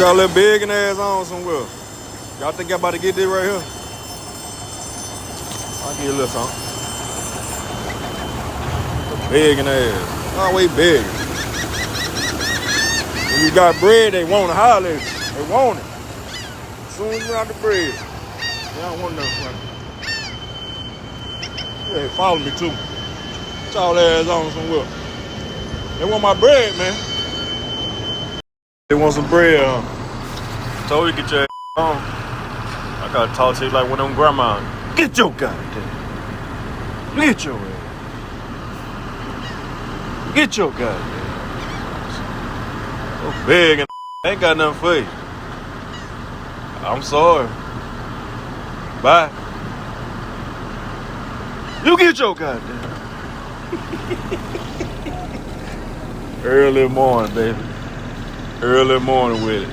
y'all little big and ass on somewhere. Y'all think y'all about to get this right here? I'll give you a little something. Big and ass. Always big. When you got bread, they want to holler. They want it. As soon as you got the bread. They don't want nothing from it. They follow me too. Get y'all ass on somewhere. They want my bread, man. They want some bread, huh? Told you get your ass on. I gotta talk to you like one of them grandmas. Get your goddamn. Get your ass. Get your goddamn. So big and ain't got nothing for you. I'm sorry. Bye. You get your goddamn. Early morning, baby. Early morning with it.